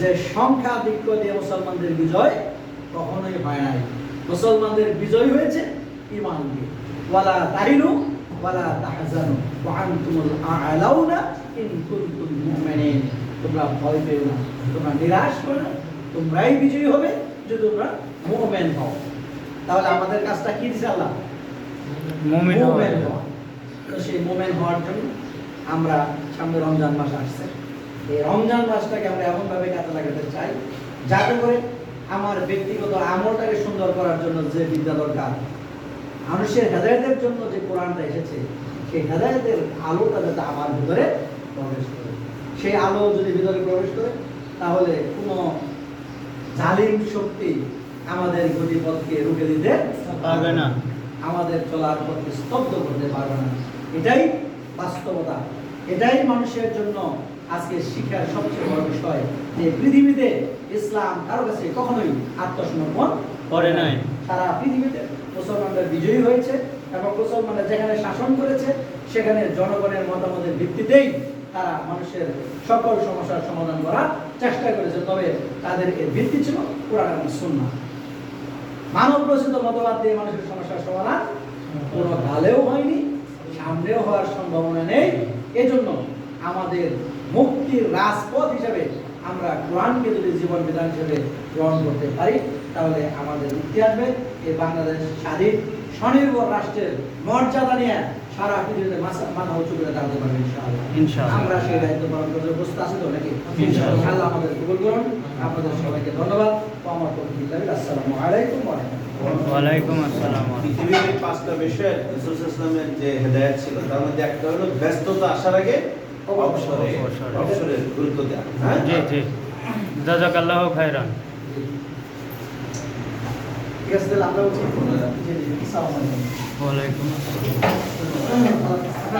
যে সংখ্যাধিক্য দিয়ে মুসলমানদের বিজয় কখনোই হয় নাই। মুসলমানদের বিজয় হয়েছে ঈমান দিয়ে। ওয়ালা তাহিনু ওয়ালা তাহজানু ওয়া আনতুমুল আ'লাউনা ইন কুনতুম মুমিনিন। তোমরা ভয় পেও না, তোমরা নিরাশ হও না, তোমরাই বিজয়ী হবে যদি তোমরা মুমিন হও। তাহলে আমাদের কাজটা কি দিছে আল্লাহ? মুমিন হওয়া। তো সেই মুমিন হওয়ার জন্য আমরা সামনে রমজান মাস আসছে, এই রমজান মাসটাকে আমরা এমনভাবে কাজে লাগাতে চাই যাতে করে আমার ব্যক্তিগত আমলটাকে সুন্দর করার জন্য যে বিদ্যা দরকার, মানুষের হেদায়েতের জন্য যে কোরআনটা এসেছে, সেই হেদায়েতের আলোটা যাতে আমার ভিতরে প্রবেশ করে। সেই আলো যদি ভিতরে প্রবেশ করে তাহলে কোনো জালিম শক্তি আমাদের গতিপথকে রুখে দিতে পারবে না, আমাদের চলার পথকে স্তব্ধ করতে পারবে না। এটাই বাস্তবতা, এটাই মানুষের জন্য আজকে শিক্ষার সবচেয়ে বড় বিষয় যে পৃথিবীতে ইসলাম কারো কাছে কখনোই আত্মসমর্পণ করে নাই। সারা পৃথিবীতে মুসলমানরা বিজয়ী হয়েছে এবং মুসলমানরা যেখানে শাসন করেছে সেখানে জনগণের মতামতের ভিত্তিতেই তারা মানুষের সকল সমস্যার সমাধান করার চেষ্টা করেছে। তবে তাদের এর ভিত্তি ছিল কোরআন এবং সুন্নাহ। মানব রচিত মতবাদ দিয়ে মানুষের সমস্যার সমাধান কোনো কালেও হয়নি, সামনেও হওয়ার সম্ভাবনা নেই। এজন্য আমাদের মুক্তির রাজপথ হিসেবে আমরা কোরআনকে যদি জীবন বিধান হিসেবে গ্রহণ করতে পারি তাহলে আমাদের মুক্তি আসবে। এই বাংলাদেশ স্বাধীন স্বনির্ভর রাষ্ট্রের মর্যাদা নিয়ে সারা পৃথিবীতে মাথা উঁচু করে দাঁড়াতে পারবে ইনশাআল্লাহ। আমরা সেই দায়িত্ব পালন করতে প্রস্তুত আছি তো নাকি? ইনশাআল্লাহ। আল্লাহ আমাদের কবুল করুন। আপনাদের সবাইকে ধন্যবাদ। আসসালামু আলাইকুম ওয়া রাহমাতুল্লাহ। ওয়া আলাইকুম আসসালাম। পৃথিবীর 5টা বিষয়ে রাসূল সাল্লাল্লাহু আলাইহি ওয়াসাল্লামের যে হেদায়েত ছিল তার মধ্যে একটা হলো ব্যস্ততা আসার আগে অবসরের গুরুত্ব দেওয়া। জি জি, জাযাকাল্লাহু খাইরান। ঠিক আছে, তাহলে আমরা উচিত। জি জি, আসসালামু আলাইকুম। ওয়া আলাইকুম আসসালাম।